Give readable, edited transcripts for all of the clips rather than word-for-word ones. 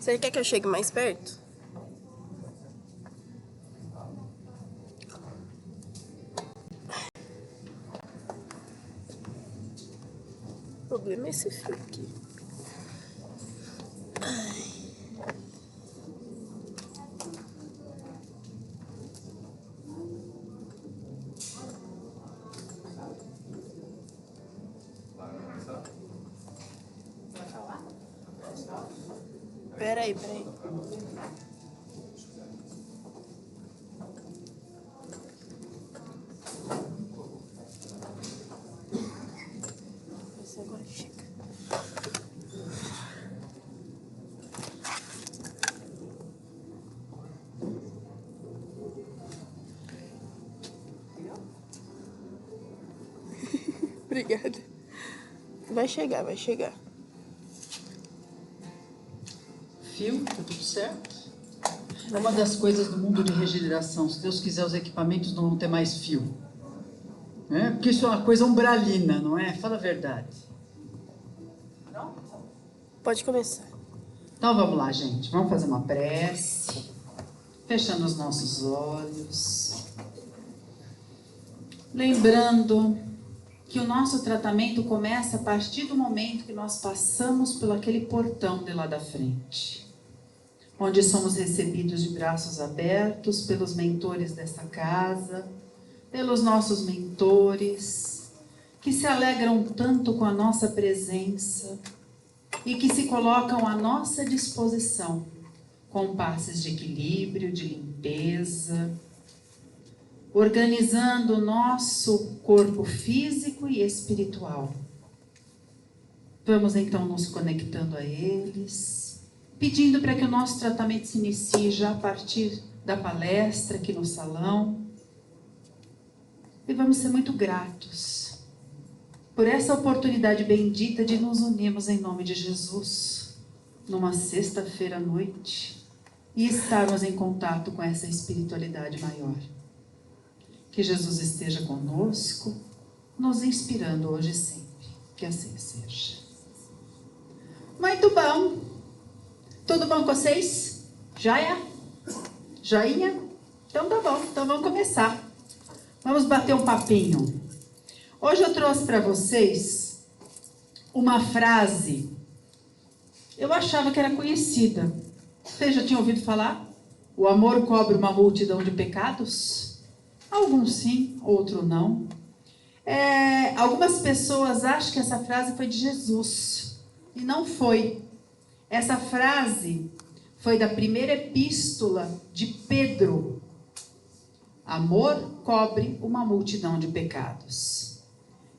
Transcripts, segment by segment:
Você quer que eu chegue mais perto? O problema é esse fio aqui. Peraí. Esse agora chega. Obrigada. Vai chegar. Fio, tá tudo certo? É uma das coisas do mundo de regeneração. Se Deus quiser, os equipamentos não vão ter mais fio. Porque isso é uma coisa umbralina, não é? Fala a verdade. Não? Pode começar. Então vamos lá, gente. Vamos fazer uma prece. Fechando os nossos olhos. Lembrando que o nosso tratamento começa a partir do momento que nós passamos por aquele portão de lá da frente, onde somos recebidos de braços abertos pelos mentores dessa casa, pelos nossos mentores, que se alegram tanto com a nossa presença e que se colocam à nossa disposição com passes de equilíbrio, de limpeza, organizando o nosso corpo físico e espiritual. Vamos então nos conectando a eles, pedindo para que o nosso tratamento se inicie já a partir da palestra aqui no salão. E vamos ser muito gratos por essa oportunidade bendita de nos unirmos em nome de Jesus, numa sexta-feira à noite, e estarmos em contato com essa espiritualidade maior. Que Jesus esteja conosco, nos inspirando hoje e sempre. Que assim seja. Muito bom. Tudo bom com vocês? Joia? Joinha? Então tá bom. Então vamos começar. Vamos bater um papinho. Hoje eu trouxe para vocês uma frase. Eu achava que era conhecida. Vocês já tinham ouvido falar? O amor cobre uma multidão de pecados? Alguns sim, outros não. Algumas pessoas acham que essa frase foi de Jesus. E não foi. Essa frase foi da primeira epístola de Pedro. Amor cobre uma multidão de pecados.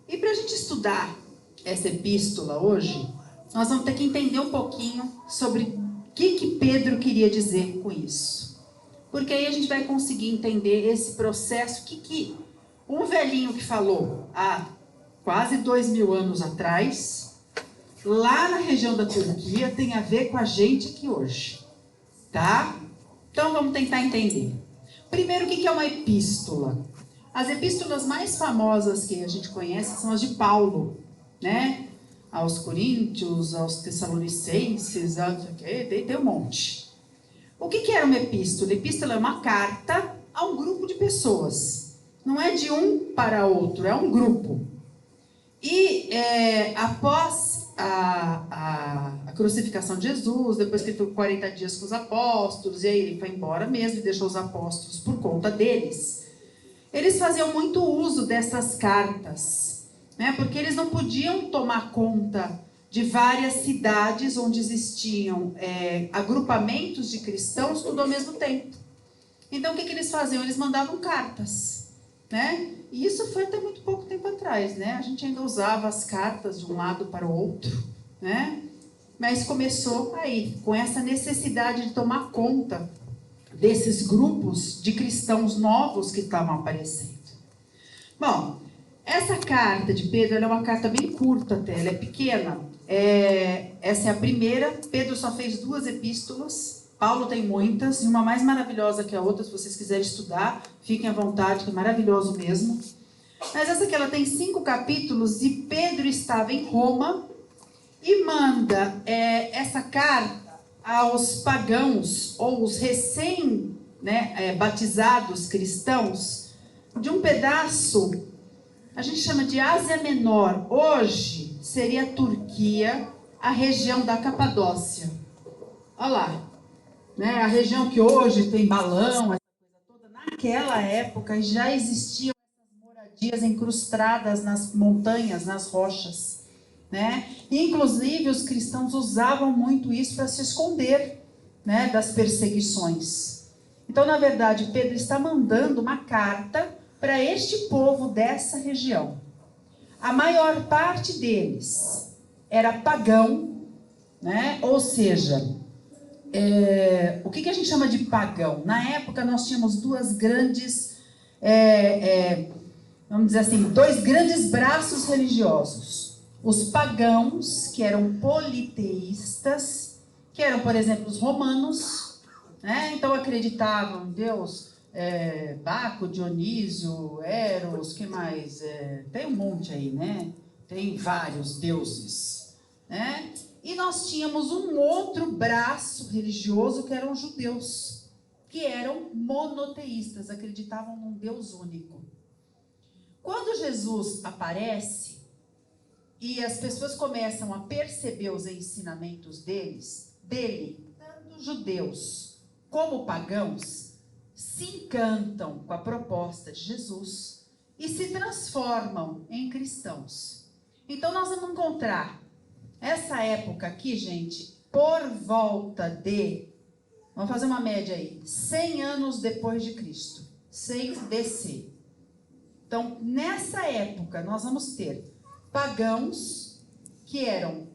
E para a gente estudar essa epístola hoje, nós vamos ter que entender um pouquinho sobre o que Pedro queria dizer com isso. Porque aí a gente vai conseguir entender esse processo que um velhinho que falou há quase 2000 anos atrás, lá na região da Turquia, tem a ver com a gente aqui hoje. Tá? Então vamos tentar entender. Primeiro, o que é uma epístola? As epístolas mais famosas que a gente conhece são as de Paulo, né? Aos Coríntios, aos Tessalonicenses, tem um monte. O que era uma epístola? Epístola é uma carta a um grupo de pessoas. Não é de um para outro, é um grupo. E após a crucificação de Jesus, depois que ele ficou 40 dias com os apóstolos, e aí ele foi embora mesmo e deixou os apóstolos por conta deles, eles faziam muito uso dessas cartas, né? Porque eles não podiam tomar conta de várias cidades onde existiam agrupamentos de cristãos tudo ao mesmo tempo. Então o que eles faziam? Eles mandavam cartas, né? E isso foi até muito pouco tempo atrás, né? A gente ainda usava as cartas de um lado para o outro, né? Mas começou aí, com essa necessidade de tomar conta desses grupos de cristãos novos que estavam aparecendo. Bom, essa carta de Pedro, ela é uma carta bem curta até, ela é pequena. Essa é a primeira. Pedro só fez 2 epístolas. Paulo tem muitas, e uma mais maravilhosa que a outra. Se vocês quiserem estudar, fiquem à vontade, que é maravilhoso mesmo. Mas essa aqui, ela tem 5 capítulos, e Pedro estava em Roma e manda essa carta aos pagãos ou os recém, batizados cristãos de um pedaço, a gente chama de Ásia Menor. Hoje seria a Turquia, a região da Capadócia. Olha lá, a região que hoje tem balão, essa coisa toda. Naquela época já existiam essas moradias incrustadas nas montanhas, nas rochas. E, inclusive, os cristãos usavam muito isso para se esconder, das perseguições. Então, na verdade, Pedro está mandando uma carta para este povo dessa região. A maior parte deles era pagão, ou seja, o que a gente chama de pagão? Na época, nós tínhamos duas grandes, vamos dizer assim, dois grandes braços religiosos. Os pagãos, que eram politeístas, que eram, por exemplo, os romanos, então acreditavam em Deus, Baco, Dionísio, Eros, que mais? Tem um monte aí, Tem vários deuses, E nós tínhamos um outro braço religioso que eram os judeus, que eram monoteístas, acreditavam num Deus único. Quando Jesus aparece e as pessoas começam a perceber os ensinamentos dele, tanto judeus como pagãos, se encantam com a proposta de Jesus e se transformam em cristãos. Então nós vamos encontrar essa época aqui, gente, por volta de, vamos fazer uma média aí, 100 anos depois de Cristo, sem DC. Então, nessa época, nós vamos ter pagãos que eram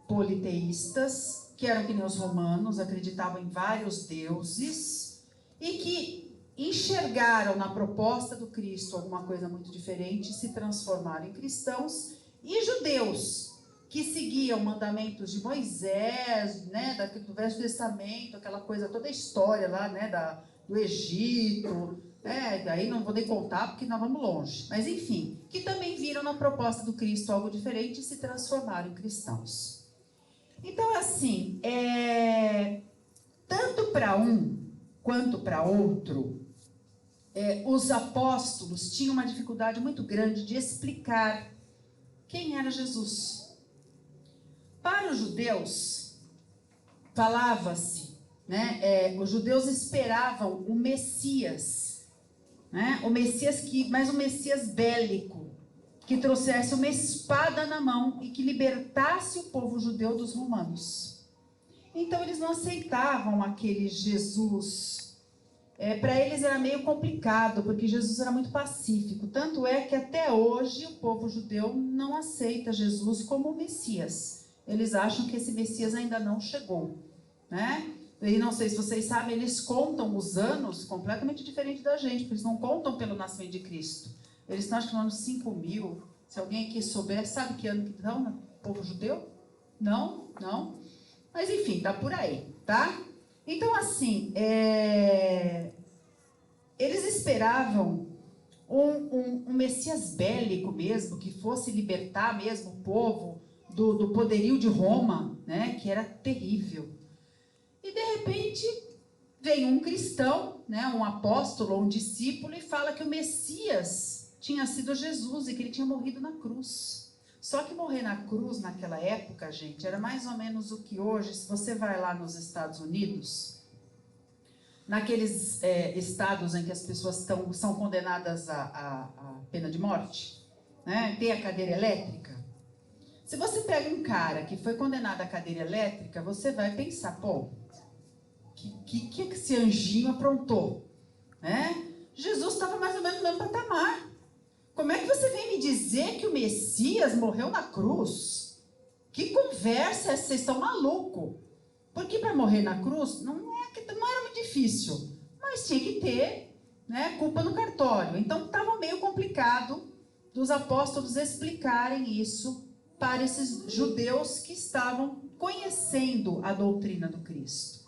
politeístas, que eram que nem os romanos, acreditavam em vários deuses, e que enxergaram na proposta do Cristo alguma coisa muito diferente, se transformaram em cristãos, e judeus, que seguiam mandamentos de Moisés, do Velho Testamento, aquela coisa, toda a história lá, do Egito, daí não vou nem contar porque nós vamos longe. Mas enfim, que também viram na proposta do Cristo algo diferente e se transformaram em cristãos. Então, assim, tanto para um quanto para outro, os apóstolos tinham uma dificuldade muito grande de explicar quem era Jesus. Para os judeus, falava-se, os judeus esperavam o Messias, o Messias mas um Messias bélico, que trouxesse uma espada na mão e que libertasse o povo judeu dos romanos. Então eles não aceitavam aquele Jesus. Para eles era meio complicado, porque Jesus era muito pacífico. Tanto é que até hoje o povo judeu não aceita Jesus como o Messias. Eles acham que esse Messias ainda não chegou, E não sei se vocês sabem, eles contam os anos completamente diferente da gente, porque eles não contam pelo nascimento de Cristo. Eles estão, acho que no ano 5.000. Se alguém aqui souber, sabe que ano que estão, no povo judeu? Não? Mas enfim, tá por aí, tá? Então, assim, eles esperavam um Messias bélico mesmo, que fosse libertar mesmo o povo do poderio de Roma, que era terrível. E de repente vem um cristão, um apóstolo ou um discípulo, e fala que o Messias tinha sido Jesus e que ele tinha morrido na cruz. Só que morrer na cruz naquela época, gente, era mais ou menos o que hoje, se você vai lá nos Estados Unidos, naqueles estados em que as pessoas são condenadas à pena de morte, tem a cadeira elétrica. Se você pega um cara que foi condenado à cadeira elétrica, você vai pensar, pô, que esse anjinho aprontou? Jesus estava mais ou menos no mesmo patamar. Como é que você vem me dizer que o Messias morreu na cruz? Que conversa é essa? Vocês estão malucos. Porque para morrer na cruz não era muito difícil, mas tinha que ter culpa no cartório. Então estava meio complicado dos apóstolos explicarem isso para esses judeus que estavam conhecendo a doutrina do Cristo,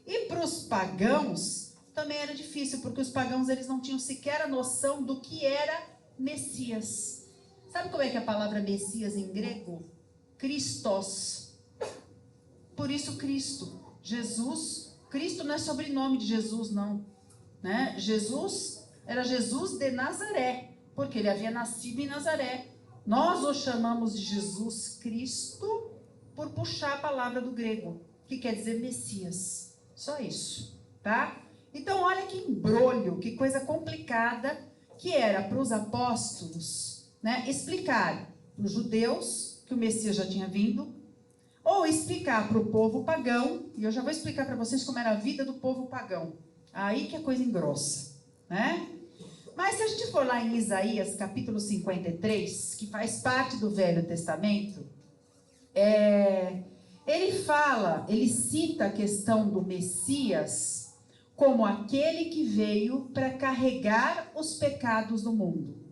E para os pagãos também era difícil, porque os pagãos eles não tinham sequer a noção do que era Messias. Sabe como é que é a palavra Messias em grego? Christos. Por isso Cristo, Jesus, Cristo não é sobrenome de Jesus, não. Né? Jesus era Jesus de Nazaré, porque ele havia nascido em Nazaré. Nós o chamamos de Jesus Cristo por puxar a palavra do grego, que quer dizer Messias. Só isso, tá? Então olha que embrolho, que coisa complicada que era para os apóstolos, né, explicar para os judeus que o Messias já tinha vindo, ou explicar para o povo pagão, e eu já vou explicar para vocês como era a vida do povo pagão. Aí que a coisa engrossa, né? Mas se a gente for lá em Isaías, capítulo 53, que faz parte do Velho Testamento, ele cita a questão do Messias como aquele que veio para carregar os pecados do mundo.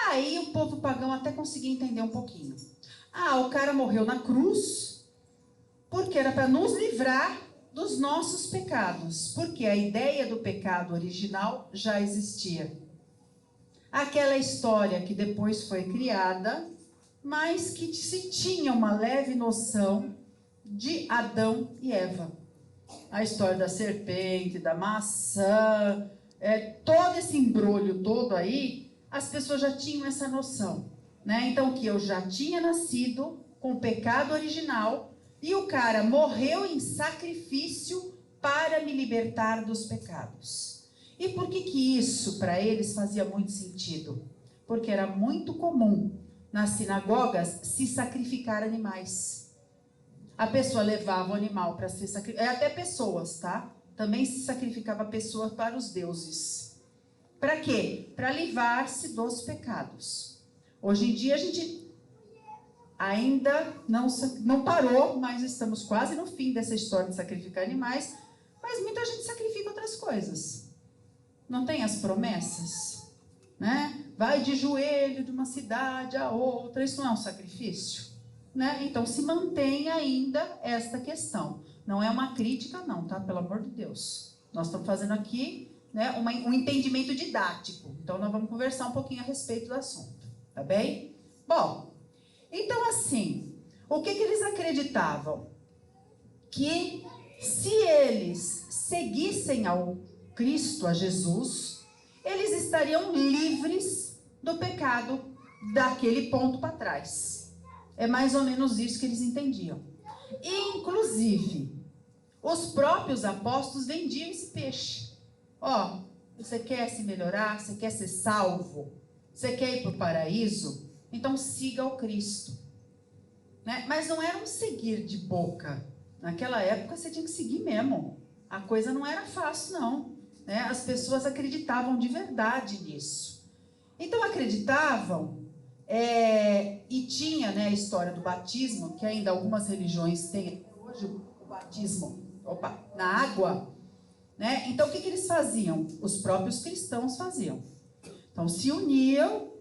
Aí o povo pagão até conseguia entender um pouquinho. O cara morreu na cruz porque era para nos livrar dos nossos pecados, porque a ideia do pecado original já existia. Aquela história que depois foi criada, mas que se tinha uma leve noção de Adão e Eva. A história da serpente, da maçã, todo esse embrolho todo aí, as pessoas já tinham essa noção, né? Então, que eu já tinha nascido com o pecado original e o cara morreu em sacrifício para me libertar dos pecados. E por que isso para eles fazia muito sentido? Porque era muito comum nas sinagogas se sacrificar animais. A pessoa levava o animal para ser sacrificado. Até pessoas, tá? Também se sacrificava pessoas para os deuses. Para quê? Para livrar-se dos pecados. Hoje em dia a gente ainda não parou, mas estamos quase no fim dessa história de sacrificar animais. Mas muita gente sacrifica outras coisas. Não tem as promessas? Né? Vai de joelho de uma cidade a outra. Isso não é um sacrifício? Né? Então se mantém ainda esta questão. Não é uma crítica não, tá? Pelo amor de Deus. Nós estamos fazendo aqui, né, um entendimento didático. Então nós vamos conversar um pouquinho a respeito do assunto. Tá bem? Bom, então assim, o que eles acreditavam? Que se eles seguissem ao Cristo, a Jesus, eles estariam livres do pecado daquele ponto para trás. É mais ou menos isso que eles entendiam. E, inclusive, os próprios apóstolos vendiam esse peixe. Você quer se melhorar? Você quer ser salvo? Você quer ir para o paraíso? Então siga o Cristo. Né? Mas não era um seguir de boca. Naquela época você tinha que seguir mesmo. A coisa não era fácil, não. Né? As pessoas acreditavam de verdade nisso. Então acreditavam. E tinha, né, a história do batismo, que ainda algumas religiões têm hoje o batismo na água. Né? Então o que eles faziam? Os próprios cristãos faziam. Então se uniam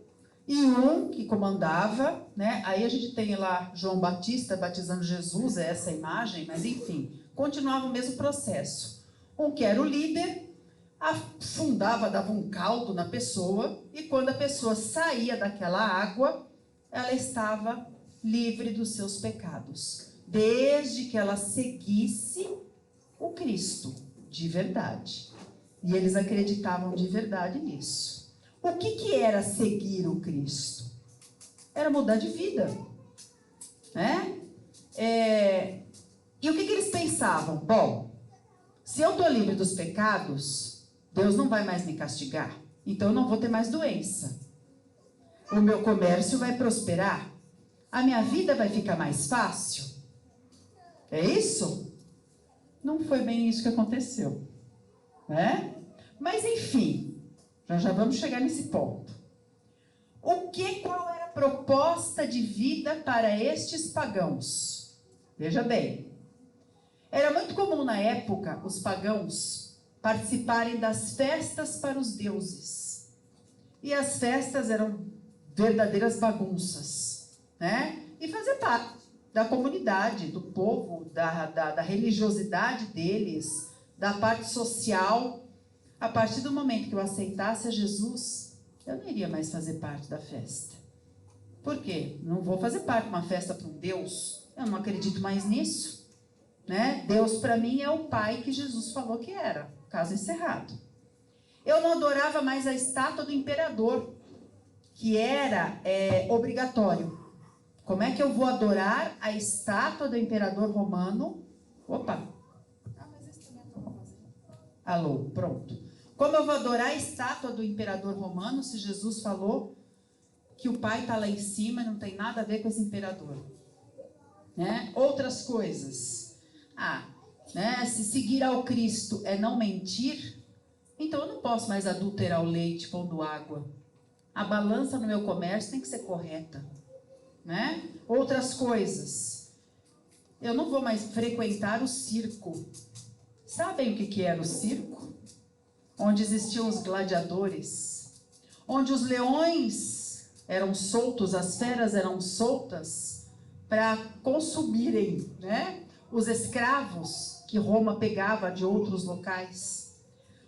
e um que comandava, né? Aí a gente tem lá João Batista batizando Jesus, é essa imagem, mas enfim, continuava o mesmo processo. Um que era o líder, afundava, dava um caldo na pessoa, e quando a pessoa saía daquela água, ela estava livre dos seus pecados, desde que ela seguisse o Cristo de verdade. E eles acreditavam de verdade nisso. O que era seguir o Cristo? Era mudar de vida, né? E o que eles pensavam? Bom, se eu estou livre dos pecados, Deus não vai mais me castigar, então eu não vou ter mais doença. O meu comércio vai prosperar. A minha vida vai ficar mais fácil. É isso? Não foi bem isso que aconteceu. Né? Mas enfim, já vamos chegar nesse ponto. Qual era a proposta de vida para estes pagãos? Veja bem. Era muito comum na época os pagãos participarem das festas para os deuses. E as festas eram verdadeiras bagunças, né? E fazer parte da comunidade, do povo, da religiosidade deles, da parte social. A partir do momento que eu aceitasse a Jesus, eu não iria mais fazer parte da festa. Por quê? Não vou fazer parte de uma festa para um Deus. Eu não acredito mais nisso. né? Deus para mim é o Pai que Jesus falou que era. Caso encerrado. Eu não adorava mais a estátua do imperador, que era obrigatório. Como é que eu vou adorar a estátua do imperador romano? Opa! Mas esse também é pra fazer. Alô, pronto. Como eu vou adorar a estátua do imperador romano se Jesus falou que o Pai está lá em cima e não tem nada a ver com esse imperador? Né? Outras coisas. Né? Se seguir ao Cristo é não mentir, então eu não posso mais adulterar o leite pondo água. A balança no meu comércio tem que ser correta. Né? Outras coisas. Eu não vou mais frequentar o circo. Sabem o que era o circo? Onde existiam os gladiadores, onde os leões eram soltos, as feras eram soltas para consumirem, né, os escravos que Roma pegava de outros locais.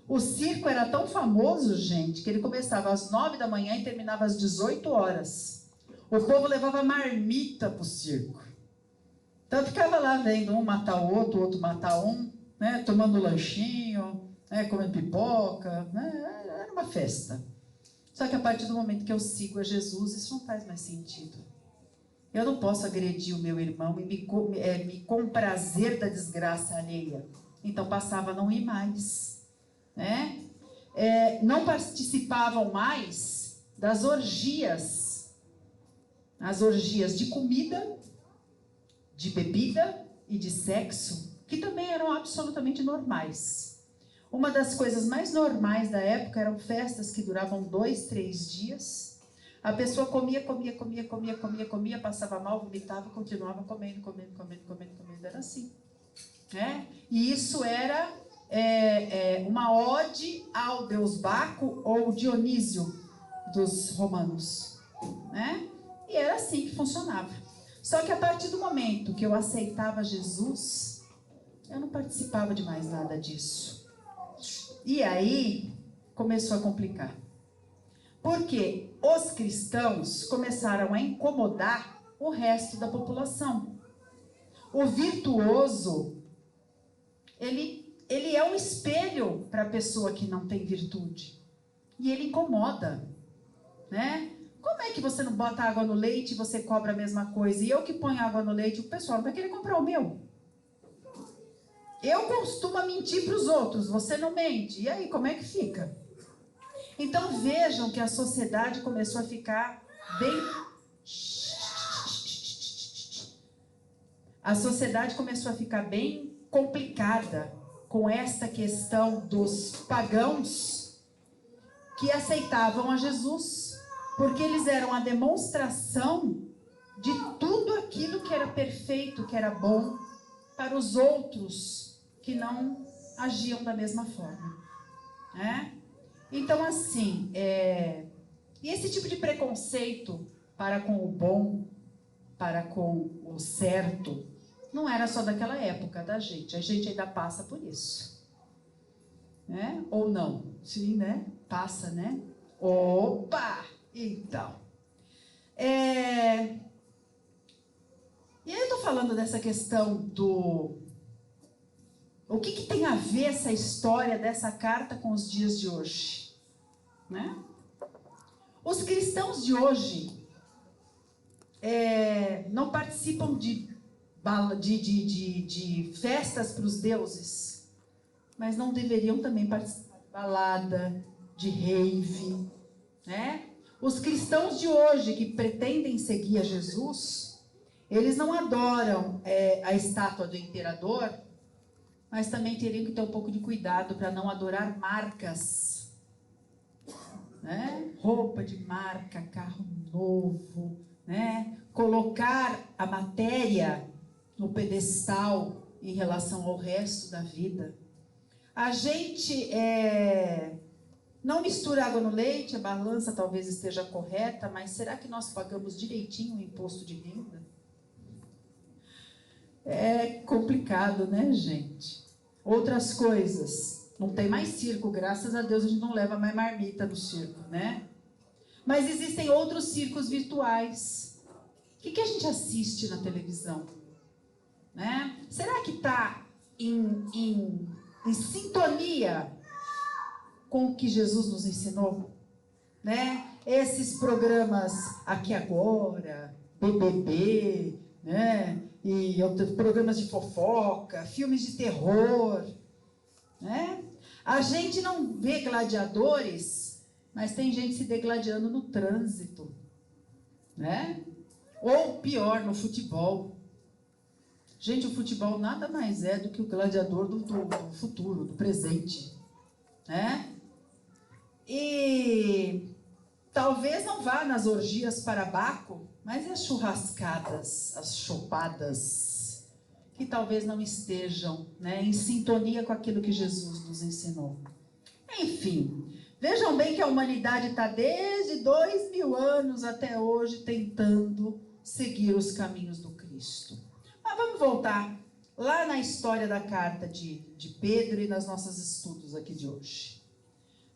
O circo era tão famoso, gente, que ele começava às 9 da manhã e terminava às 18 horas. O povo levava marmita para o circo. Então ficava lá vendo um matar o outro matar um, né, tomando lanchinho, né, comendo pipoca, né, era uma festa. Só que a partir do momento que eu sigo a Jesus, isso não faz mais sentido. Eu não posso agredir o meu irmão e me comprazer da desgraça alheia. Então passava a não ir mais. Né? Não participavam mais das orgias. As orgias de comida, de bebida e de sexo, que também eram absolutamente normais. Uma das coisas mais normais da época eram festas que duravam 2, 3 dias. A pessoa comia, passava mal, vomitava, continuava comendo. Era assim. Né? E isso era uma ode ao deus Baco ou Dionísio dos romanos. Né? E era assim que funcionava. Só que a partir do momento que eu aceitava Jesus, eu não participava de mais nada disso. E aí começou a complicar. Porque os cristãos começaram a incomodar o resto da população. O virtuoso, ele é um espelho para a pessoa que não tem virtude. E ele incomoda, né? Como é que você não bota água no leite e você cobra a mesma coisa? E eu que ponho água no leite, o pessoal não vai querer comprar o meu. Eu costumo mentir para os outros, você não mente. E aí, como é que fica? Então vejam que a sociedade começou a ficar bem... A sociedade começou a ficar bem complicada com esta questão dos pagãos que aceitavam a Jesus, porque eles eram a demonstração de tudo aquilo que era perfeito, que era bom, para os outros que não agiam da mesma forma. Né? Então, assim, e esse tipo de preconceito para com o bom, para com o certo, não era só daquela época da gente. A gente ainda passa por isso. Né? Ou não? Sim, né? Passa, né? Opa! Então. E aí eu estou falando dessa questão do... O que tem a ver essa história dessa carta com os dias de hoje? Né? Os cristãos de hoje não participam de festas para os deuses, mas não deveriam também participar de balada, de rave. Né? Os cristãos de hoje que pretendem seguir a Jesus, eles não adoram a estátua do imperador, mas também teriam que ter um pouco de cuidado para não adorar marcas. Né? Roupa de marca, carro novo, né? Colocar a matéria no pedestal em relação ao resto da vida. A gente não mistura água no leite, a balança talvez esteja correta, mas será que nós pagamos direitinho o imposto de renda? É complicado, né, gente? Outras coisas. Não tem mais circo, graças a Deus a gente não leva mais marmita no circo, né? Mas existem outros circos virtuais. O que a gente assiste na televisão? né? Será que está em sintonia com o que Jesus nos ensinou? Né? Esses programas Aqui Agora, BBB, né? E outros programas de fofoca, filmes de terror, né? A gente não vê gladiadores, mas tem gente se degladiando no trânsito, né? Ou pior, no futebol. Gente, o futebol nada mais é do que o gladiador do futuro, do presente, né? E talvez não vá nas orgias para Baco, mas e as churrascadas, as chopadas, que talvez não estejam, né, em sintonia com aquilo que Jesus nos ensinou. Enfim, vejam bem que a humanidade está desde 2000 anos até hoje tentando seguir os caminhos do Cristo. Mas vamos voltar lá na história da carta de Pedro e nos nossos estudos aqui de hoje.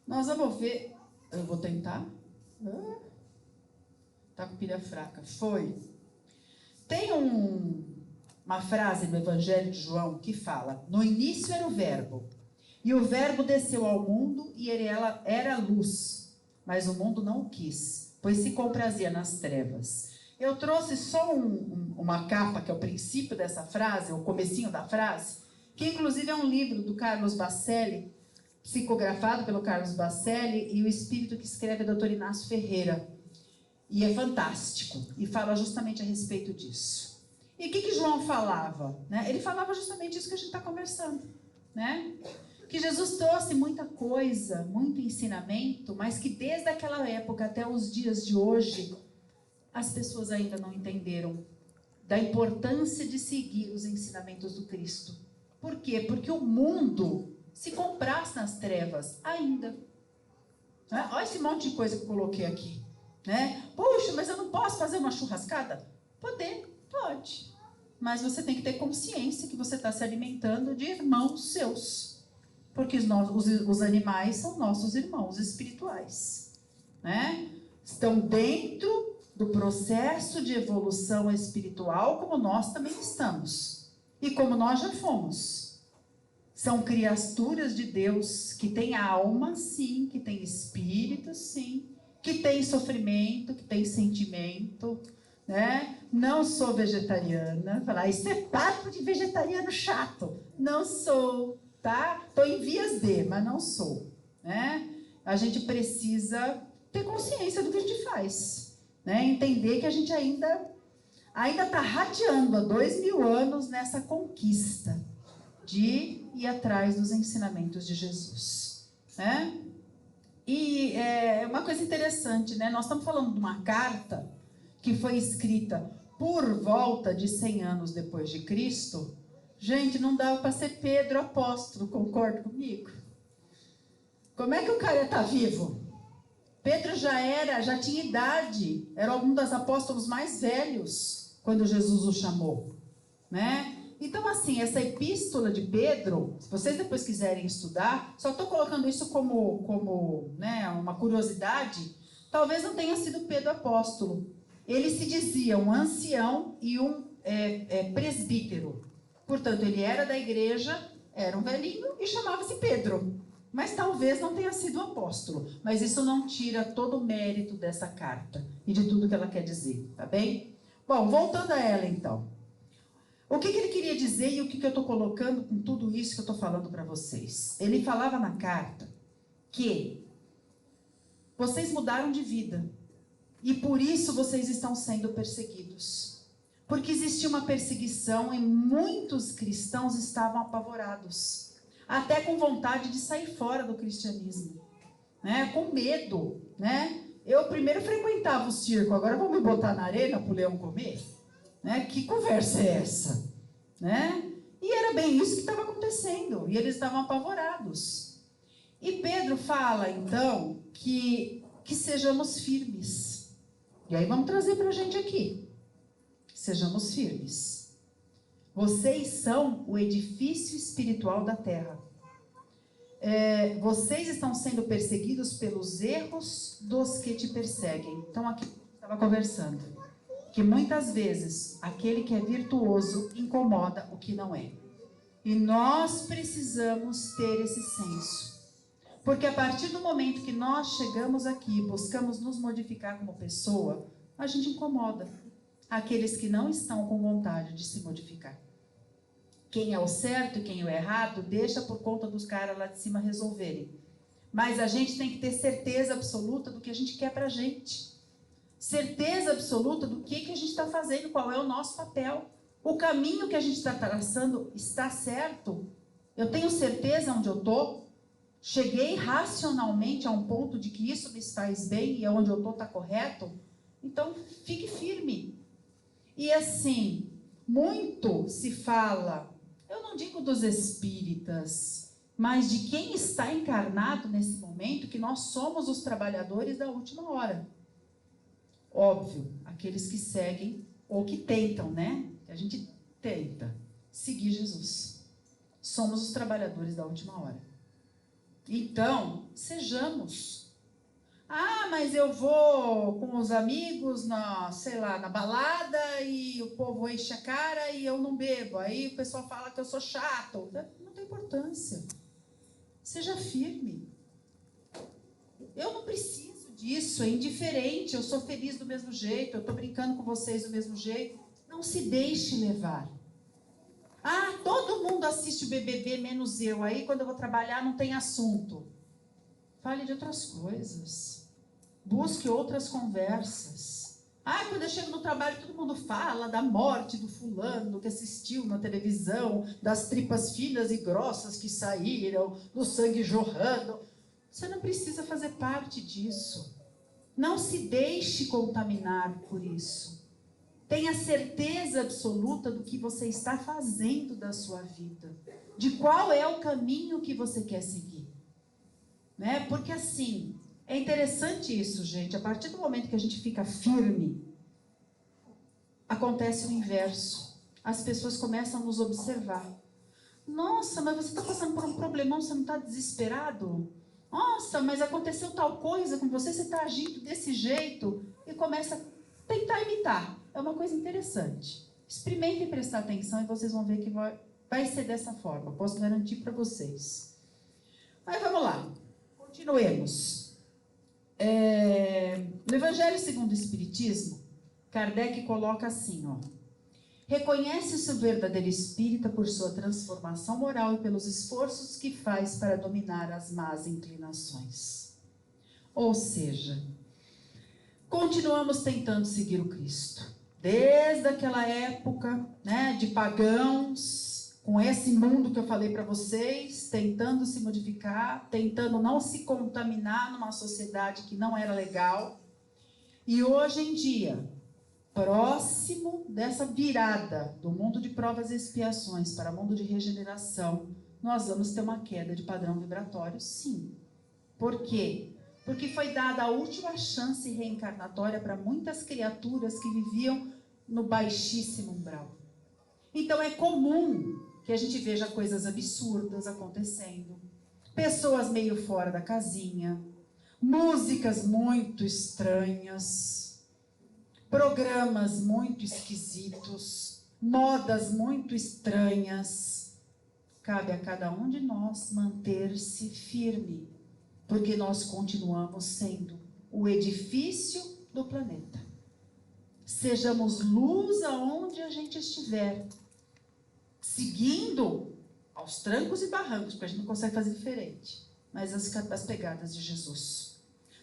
Nós vamos ver... Eu vou tentar. Tá com pilha fraca. Foi. Tem uma frase no Evangelho de João que fala: no início era o verbo, e o verbo desceu ao mundo, e ele era luz, mas o mundo não o quis, pois se comprazia nas trevas. Eu trouxe só uma capa, que é o princípio dessa frase, o comecinho da frase, que inclusive é um livro do Carlos Bacelli, psicografado pelo Carlos Bacelli, e o espírito que escreve é o Dr. Inácio Ferreira. E é fantástico, e fala justamente a respeito disso. E o que João falava? Né? Ele falava justamente isso que a gente está conversando. Né? Que Jesus trouxe muita coisa, muito ensinamento, mas que desde aquela época até os dias de hoje, as pessoas ainda não entenderam da importância de seguir os ensinamentos do Cristo. Por quê? Porque o mundo se compraz nas trevas ainda. Né? Olha esse monte de coisa que eu coloquei aqui. Né? Puxa, mas eu não posso fazer uma churrascada? Pode. Mas você tem que ter consciência que você está se alimentando de irmãos seus. Porque os animais são nossos irmãos espirituais. Né? Estão dentro do processo de evolução espiritual, como nós também estamos. E como nós já fomos. São criaturas de Deus que têm alma, sim, que têm espírito, sim, que tem sofrimento, que tem sentimento, né? Não sou vegetariana. Falar, isso é papo de vegetariano chato. Não sou, tá? Estou em vias de, mas não sou, né? A gente precisa ter consciência do que a gente faz, né? Entender que a gente ainda está rateando há 2000 anos nessa conquista de ir atrás dos ensinamentos de Jesus, né? E é uma coisa interessante, né? Nós estamos falando de uma carta que foi escrita por volta de 100 anos depois de Cristo. Gente, não dava para ser Pedro apóstolo, concorda comigo? Como é que o cara está vivo? Pedro já tinha idade, era um dos apóstolos mais velhos quando Jesus o chamou, né? Então, assim, essa epístola de Pedro, se vocês depois quiserem estudar, só estou colocando isso como né, uma curiosidade, talvez não tenha sido Pedro apóstolo. Ele se dizia um ancião e um presbítero. Portanto, ele era da igreja, era um velhinho e chamava-se Pedro. Mas talvez não tenha sido apóstolo. Mas isso não tira todo o mérito dessa carta e de tudo que ela quer dizer, tá bem? Bom, voltando a ela então. O que ele queria dizer e o que eu estou colocando com tudo isso que eu estou falando para vocês? Ele falava na carta que vocês mudaram de vida e por isso vocês estão sendo perseguidos. Porque existia uma perseguição e muitos cristãos estavam apavorados, até com vontade de sair fora do cristianismo, né? Com medo, né? Eu primeiro frequentava o circo, agora vão me botar na arena para o leão comer? Né? Que conversa é essa? Né? E era bem isso que estava acontecendo. E eles estavam apavorados. E Pedro fala, então, que sejamos firmes. E aí vamos trazer para a gente aqui. Sejamos firmes. Vocês são o edifício espiritual da terra. Vocês estão sendo perseguidos pelos erros dos que te perseguem. Então, aqui estava conversando. que muitas vezes aquele que é virtuoso incomoda o que não é. E nós precisamos ter esse senso. Porque a partir do momento que nós chegamos aqui e buscamos nos modificar como pessoa, a gente incomoda aqueles que não estão com vontade de se modificar. Quem é o certo e quem é o errado, deixa por conta dos caras lá de cima resolverem. Mas a gente tem que ter certeza absoluta do que a gente quer pra gente. Certeza absoluta do que a gente está fazendo, qual é o nosso papel. O caminho que a gente está traçando está certo? Eu tenho certeza onde eu estou? Cheguei racionalmente a um ponto de que isso me faz bem e onde eu estou está correto? Então, fique firme. E assim, muito se fala, eu não digo dos espíritas, mas de quem está encarnado nesse momento, que nós somos os trabalhadores da última hora. Óbvio, aqueles que seguem, ou que tentam, né? A gente tenta seguir Jesus. Somos os trabalhadores da última hora. Então, sejamos. Ah, mas eu vou com os amigos na balada e o povo enche a cara e eu não bebo. Aí o pessoal fala que eu sou chato. Não tem importância. Seja firme. Eu não preciso disso, é indiferente, eu sou feliz do mesmo jeito, eu estou brincando com vocês do mesmo jeito. Não se deixe levar. Ah, todo mundo assiste o BBB, menos eu. Aí, quando eu vou trabalhar, não tem assunto. Fale de outras coisas. Busque outras conversas. Ah, quando eu chego no trabalho, todo mundo fala da morte do fulano que assistiu na televisão, das tripas finas e grossas que saíram, do sangue jorrando. Você não precisa fazer parte disso. Não se deixe contaminar por isso. Tenha certeza absoluta do que você está fazendo da sua vida. De qual é o caminho que você quer seguir. Né? Porque assim, é interessante isso, gente. A partir do momento que a gente fica firme, acontece o inverso. As pessoas começam a nos observar. Nossa, mas você está passando por um problemão, você não está desesperado? Nossa, mas aconteceu tal coisa com você, você está agindo desse jeito. E começa a tentar imitar. É uma coisa interessante. Experimentem prestar atenção e vocês vão ver que vai ser dessa forma. Posso garantir para vocês. Mas vamos lá. Continuemos. No Evangelho segundo o Espiritismo, Kardec coloca assim, ó. Reconhece-se o verdadeiro espírita por sua transformação moral e pelos esforços que faz para dominar as más inclinações. Ou seja, continuamos tentando seguir o Cristo. Desde aquela época, né, de pagãos, com esse mundo que eu falei para vocês, tentando se modificar, tentando não se contaminar numa sociedade que não era legal. E hoje em dia, próximo dessa virada do mundo de provas e expiações para o mundo de regeneração, nós vamos ter uma queda de padrão vibratório, sim. Por quê? Porque foi dada a última chance reencarnatória para muitas criaturas que viviam no baixíssimo umbral. Então é comum que a gente veja coisas absurdas acontecendo, pessoas meio fora da casinha, músicas muito estranhas, programas muito esquisitos, modas muito estranhas. Cabe a cada um de nós manter-se firme, porque nós continuamos sendo o edifício do planeta. Sejamos luz aonde a gente estiver, seguindo aos trancos e barrancos, porque a gente não consegue fazer diferente, mas as pegadas de Jesus.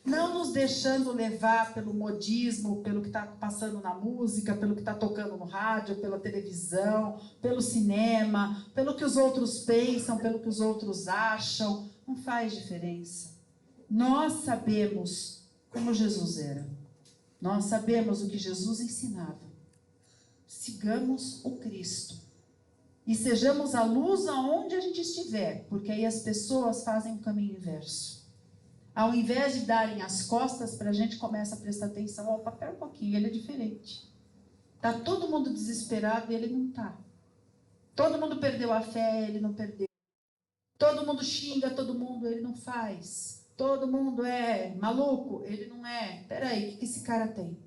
Não nos deixando levar pelo modismo, pelo que está passando na música, pelo que está tocando no rádio, pela televisão, pelo cinema, pelo que os outros pensam, pelo que os outros acham. Não faz diferença. Nós sabemos como Jesus era. Nós sabemos o que Jesus ensinava. Sigamos o Cristo. E sejamos a luz aonde a gente estiver, porque aí as pessoas fazem o caminho inverso. Ao invés de darem as costas para a gente, começa a prestar atenção. Opa, pera um pouquinho, ele é diferente. Está todo mundo desesperado e ele não está. Todo mundo perdeu a fé, ele não perdeu. Todo mundo xinga todo mundo, ele não faz. Todo mundo é maluco, ele não é. Peraí, o que esse cara tem?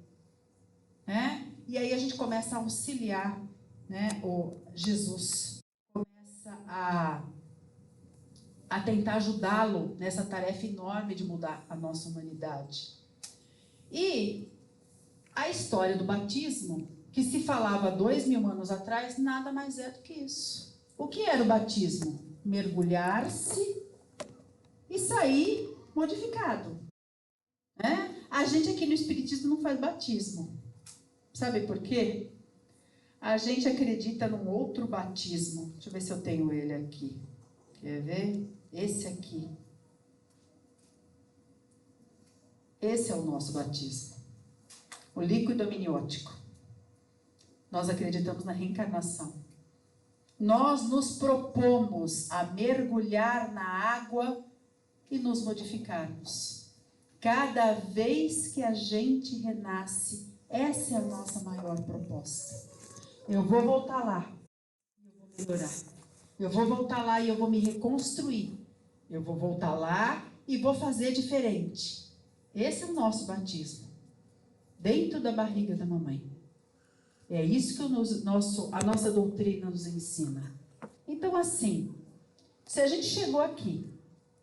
E aí a gente começa a auxiliar, né? O Jesus começa a tentar ajudá-lo nessa tarefa enorme de mudar a nossa humanidade. E a história do batismo, que se falava 2000 anos atrás, nada mais é do que isso. O que era o batismo? Mergulhar-se e sair modificado. Né? A gente aqui no Espiritismo não faz batismo. Sabe por quê? A gente acredita num outro batismo. Deixa eu ver se eu tenho ele aqui. Quer ver? Esse aqui. Esse é o nosso batismo. O líquido amniótico. Nós acreditamos na reencarnação. Nós nos propomos a mergulhar na água e nos modificarmos. Cada vez que a gente renasce, essa é a nossa maior proposta. Eu vou voltar lá e eu vou melhorar. Eu vou voltar lá e eu vou me reconstruir. Eu vou voltar lá e vou fazer diferente. Esse é o nosso batismo. Dentro da barriga da mamãe. É isso que a nossa doutrina nos ensina. Então, assim, se a gente chegou aqui,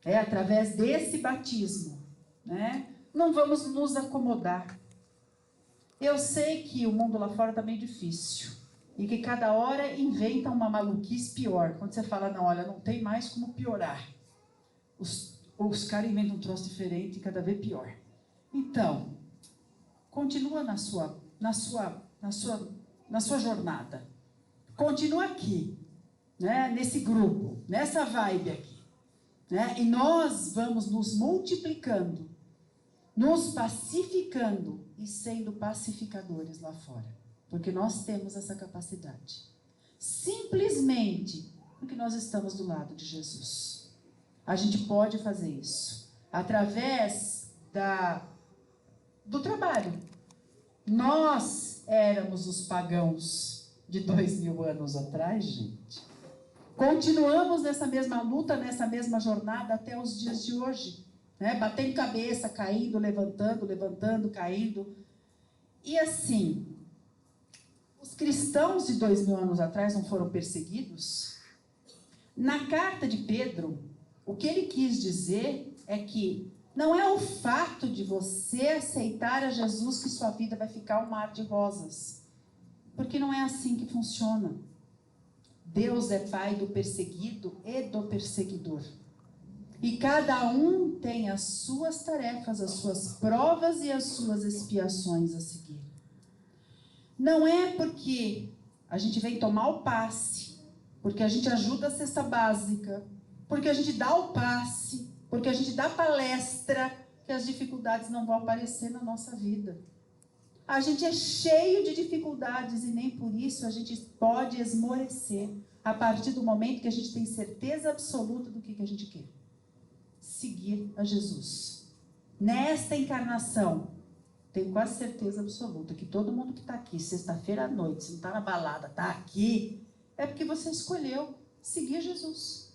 através desse batismo, né, não vamos nos acomodar. Eu sei que o mundo lá fora está meio difícil. E que cada hora inventa uma maluquice pior. Quando você fala, não, olha, não tem mais como piorar. Os caras inventam um troço diferente e cada vez pior. Então, continua na sua jornada. Continua aqui, né, nesse grupo, nessa vibe aqui. Né, e nós vamos nos multiplicando, nos pacificando e sendo pacificadores lá fora. Porque nós temos essa capacidade. Simplesmente porque nós estamos do lado de Jesus. A gente pode fazer isso através do trabalho. Nós éramos os pagãos de 2000 anos atrás, gente. Continuamos nessa mesma luta, nessa mesma jornada até os dias de hoje. Né? Batendo cabeça, caindo, levantando, caindo. E assim, os cristãos de 2000 anos atrás não foram perseguidos? Na carta de Pedro, o que ele quis dizer é que não é o fato de você aceitar a Jesus que sua vida vai ficar um mar de rosas. Porque não é assim que funciona. Deus é pai do perseguido e do perseguidor. E cada um tem as suas tarefas, as suas provas e as suas expiações a seguir. Não é porque a gente vem tomar o passe, porque a gente ajuda a cesta básica, porque a gente dá o passe, porque a gente dá palestra, que as dificuldades não vão aparecer na nossa vida. A gente é cheio de dificuldades e nem por isso a gente pode esmorecer a partir do momento que a gente tem certeza absoluta do que a gente quer. Seguir a Jesus. Nesta encarnação, tenho quase certeza absoluta que todo mundo que está aqui, sexta-feira à noite, se não está na balada, está aqui, é porque você escolheu seguir Jesus.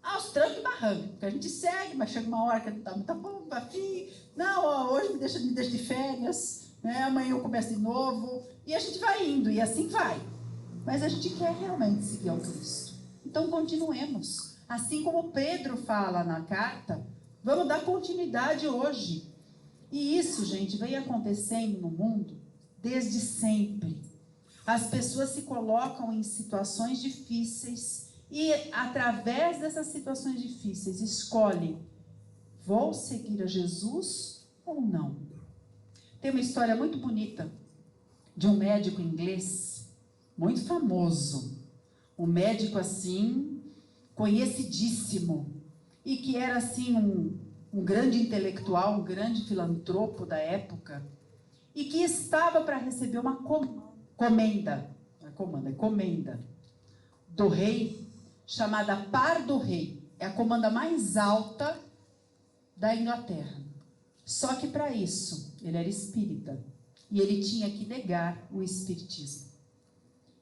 Aos trancos e barrancos, porque a gente segue, mas chega uma hora que não está muito bom, afim. Não, ó, hoje me deixa de férias, né? Amanhã eu começo de novo. E a gente vai indo, e assim vai. Mas a gente quer realmente seguir ao Cristo. Então continuemos. Assim como Pedro fala na carta, vamos dar continuidade hoje. E isso, gente, vem acontecendo no mundo desde sempre. As pessoas se colocam em situações difíceis e, através dessas situações difíceis, escolhem: vou seguir a Jesus ou não? Tem uma história muito bonita de um médico inglês, muito famoso. Um médico, assim, conhecidíssimo. E que era, assim, um grande intelectual, um grande filantropo da época, e que estava para receber uma comenda do rei, chamada Par do Rei. É a comanda mais alta da Inglaterra. Só que para isso, ele era espírita, e ele tinha que negar o espiritismo.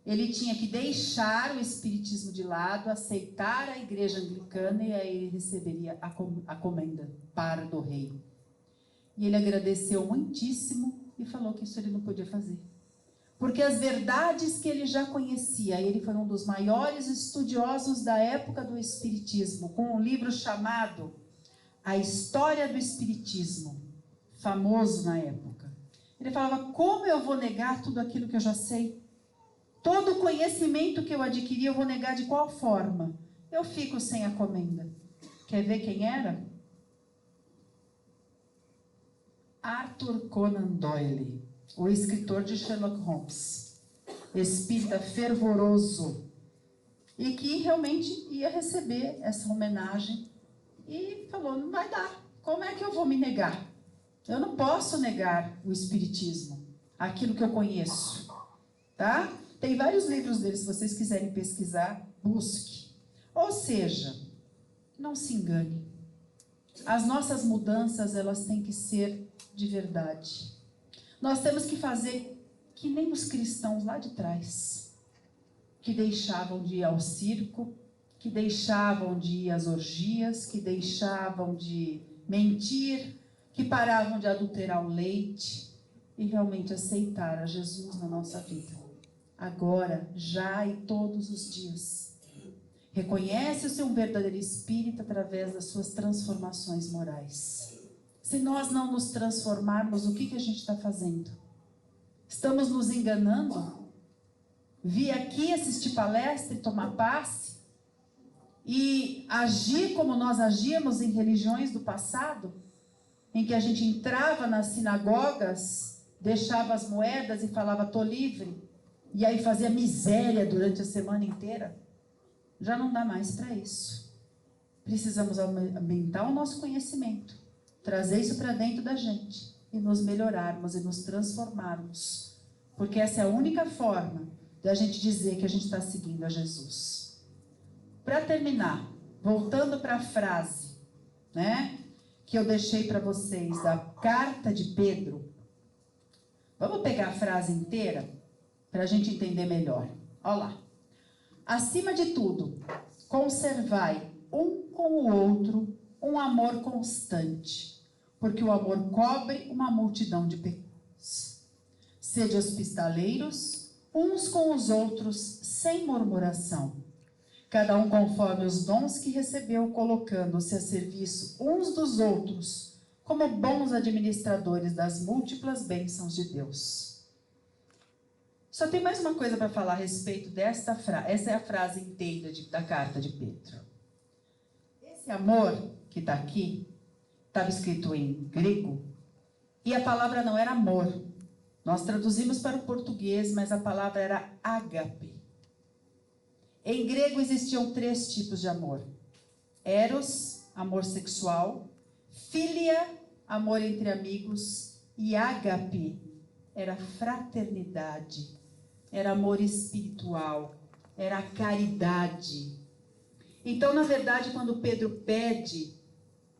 Ele tinha que deixar o espiritismo de lado, aceitar a igreja anglicana, e aí ele receberia a comenda para do rei. E ele agradeceu muitíssimo e falou que isso ele não podia fazer. porque as verdades que ele já conhecia, ele foi um dos maiores estudiosos da época do Espiritismo, com um livro chamado A História do Espiritismo, famoso na época. Ele falava, como eu vou negar tudo aquilo que eu já sei? Todo o conhecimento que eu adquiri, eu vou negar de qual forma? Eu fico sem a comenda. Quer ver quem era? Arthur Conan Doyle, o escritor de Sherlock Holmes, espírita fervoroso, e que realmente ia receber essa homenagem, e falou, não vai dar, como é que eu vou me negar? Eu não posso negar o espiritismo, aquilo que eu conheço, tá? Tem vários livros dele, se vocês quiserem pesquisar, busque. Ou seja, não se engane, as nossas mudanças, elas têm que ser de verdade. Nós temos que fazer que nem os cristãos lá de trás, que deixavam de ir ao circo, que deixavam de ir às orgias, que deixavam de mentir, que paravam de adulterar o leite e realmente aceitar a Jesus na nossa vida. Agora, já e todos os dias. Reconhece o seu verdadeiro espírito através das suas transformações morais. Se nós não nos transformarmos, o que a gente está fazendo? Estamos nos enganando? Vir aqui assistir palestra e tomar passe? E agir como nós agíamos em religiões do passado? Em que a gente entrava nas sinagogas, deixava as moedas e falava, estou livre. E aí fazia miséria durante a semana inteira. Já não dá mais para isso. Precisamos aumentar o nosso conhecimento, trazer isso para dentro da gente e nos melhorarmos e nos transformarmos. Porque essa é a única forma de a gente dizer que a gente está seguindo a Jesus. Para terminar, voltando para a frase, né, que eu deixei para vocês da carta de Pedro. Vamos pegar a frase inteira para a gente entender melhor. Olha lá. Acima de tudo, conservai um com o outro um amor constante, porque o amor cobre uma multidão de pecados. Sede hospitaleiros, uns com os outros, sem murmuração. Cada um conforme os dons que recebeu, colocando-se a serviço uns dos outros, como bons administradores das múltiplas bênçãos de Deus. Só tem mais uma coisa para falar a respeito desta frase. Essa é a frase inteira da carta de Pedro. Esse amor que está aqui, estava escrito em grego, e a palavra não era amor. Nós traduzimos para o português, mas a palavra era ágape. Em grego existiam 3 tipos de amor. Eros, amor sexual. Filia, amor entre amigos. E ágape era fraternidade. Era amor espiritual, era caridade. Então, na verdade, quando Pedro pede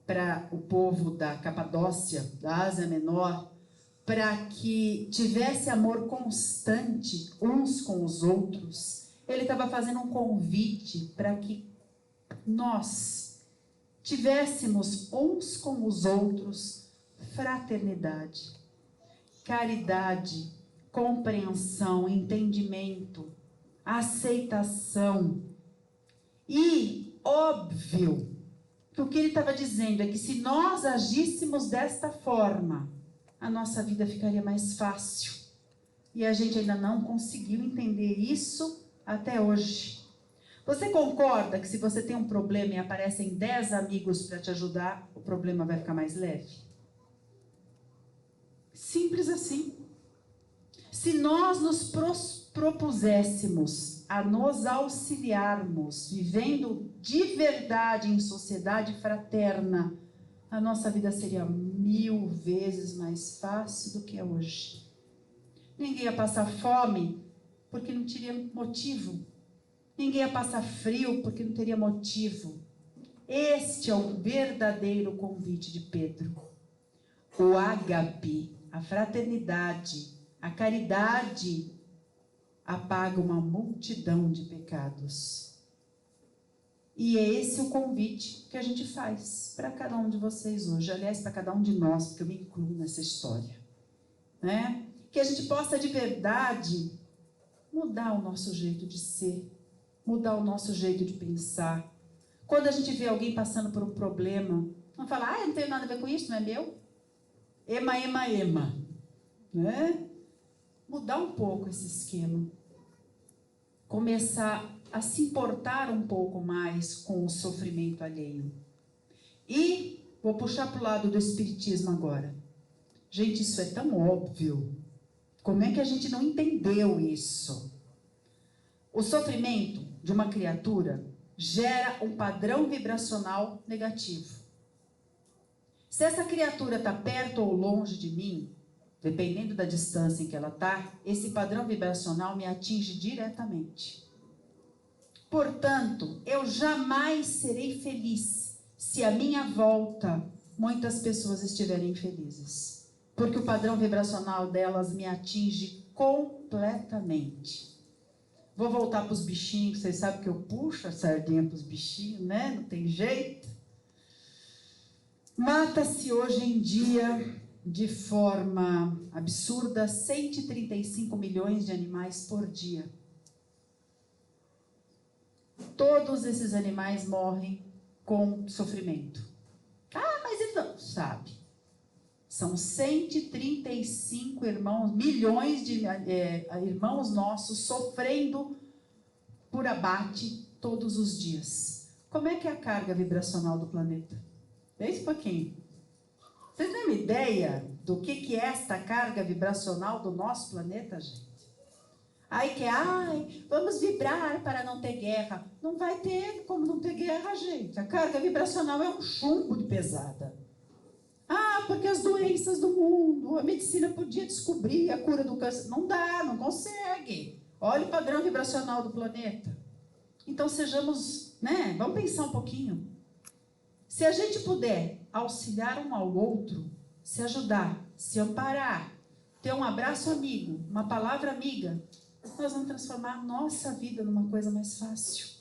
para o povo da Capadócia, da Ásia Menor, para que tivesse amor constante uns com os outros, ele estava fazendo um convite para que nós tivéssemos uns com os outros fraternidade, caridade, compreensão, entendimento, aceitação. E óbvio que o que ele estava dizendo é que se nós agíssemos desta forma, a nossa vida ficaria mais fácil. E a gente ainda não conseguiu entender isso até hoje. Você concorda que se você tem um problema e aparecem 10 amigos para te ajudar, o problema vai ficar mais leve? Simples assim. Se nós nos propuséssemos a nos auxiliarmos, vivendo de verdade em sociedade fraterna, a nossa vida seria 1000 vezes mais fácil do que é hoje. Ninguém ia passar fome porque não teria motivo. Ninguém ia passar frio porque não teria motivo. Este é o verdadeiro convite de Pedro. O ágape, a fraternidade, a caridade apaga uma multidão de pecados. E é esse o convite que a gente faz para cada um de vocês hoje. Aliás, para cada um de nós, porque eu me incluo nessa história, né? que a gente possa de verdade mudar o nosso jeito de ser, mudar o nosso jeito de pensar. Quando a gente vê alguém passando por um problema, não falar, eu não tenho nada a ver com isso, não é meu? Ema, ema, ema. Né? Mudar um pouco esse esquema. Começar a se importar um pouco mais com o sofrimento alheio. E vou puxar para o lado do espiritismo agora. Gente, isso é tão óbvio. Como é que a gente não entendeu isso? O sofrimento de uma criatura gera um padrão vibracional negativo. Se essa criatura está perto ou longe de mim, dependendo da distância em que ela está, esse padrão vibracional me atinge diretamente. Portanto, eu jamais serei feliz se à minha volta muitas pessoas estiverem infelizes. Porque o padrão vibracional delas me atinge completamente. Vou voltar para os bichinhos, vocês sabem que eu puxo a sardinha para os bichinhos, né? Não tem jeito. Mata-se hoje em dia, de forma absurda, 135 milhões de animais por dia. Todos esses animais morrem com sofrimento. Ah, mas então, sabe? São 135 milhões de irmãos nossos sofrendo por abate todos os dias. Como é que é a carga vibracional do planeta? Pense um pouquinho. Vocês têm uma ideia do que é esta carga vibracional do nosso planeta, gente? Aí vamos vibrar para não ter guerra. Não vai ter como não ter guerra, gente. A carga vibracional é um chumbo de pesada. Porque as doenças do mundo, a medicina podia descobrir a cura do câncer. Não dá, não consegue. Olha o padrão vibracional do planeta. Então sejamos, né? Vamos pensar um pouquinho. Se a gente puder auxiliar um ao outro, se ajudar, se amparar, ter um abraço amigo, uma palavra amiga, nós vamos transformar a nossa vida numa coisa mais fácil.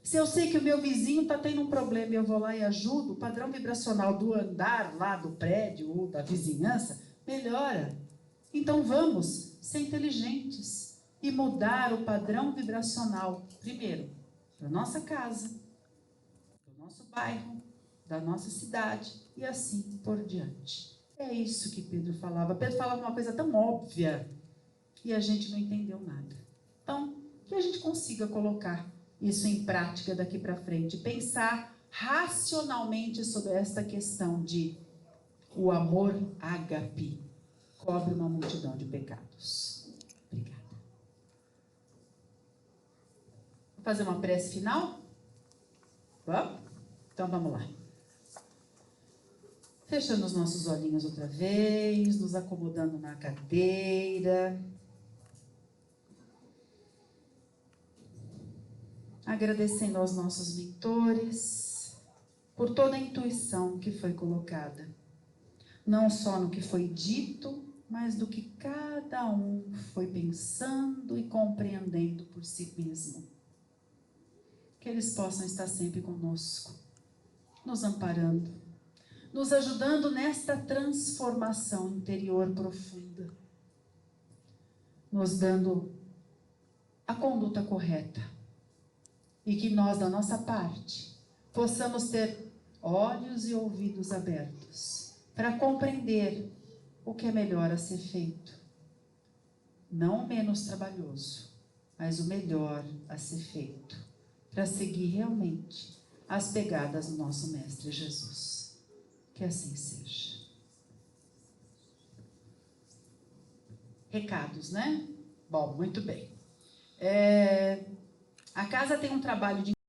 Se eu sei que o meu vizinho está tendo um problema e eu vou lá e ajudo, o padrão vibracional do andar lá do prédio ou da vizinhança melhora. Então vamos ser inteligentes e mudar o padrão vibracional, primeiro, da nossa casa, do nosso bairro, da nossa cidade e assim por diante. É isso que Pedro falava. Pedro falava uma coisa tão óbvia e a gente não entendeu nada. Então, que a gente consiga colocar isso em prática daqui para frente. Pensar racionalmente sobre esta questão de o amor ágape cobre uma multidão de pecados. Obrigada. Vou fazer uma prece final? Vamos? Então vamos lá. Fechando os nossos olhinhos outra vez, nos acomodando na cadeira. Agradecendo aos nossos mentores por toda a intuição que foi colocada. Não só no que foi dito, mas do que cada um foi pensando e compreendendo por si mesmo. Que eles possam estar sempre conosco, nos amparando, nos ajudando nesta transformação interior profunda, nos dando a conduta correta. E que nós, da nossa parte, possamos ter olhos e ouvidos abertos para compreender o que é melhor a ser feito. Não o menos trabalhoso, mas o melhor a ser feito, para seguir realmente as pegadas do nosso Mestre Jesus. Que assim seja. Recados, né? Bom, muito bem. A casa tem um trabalho de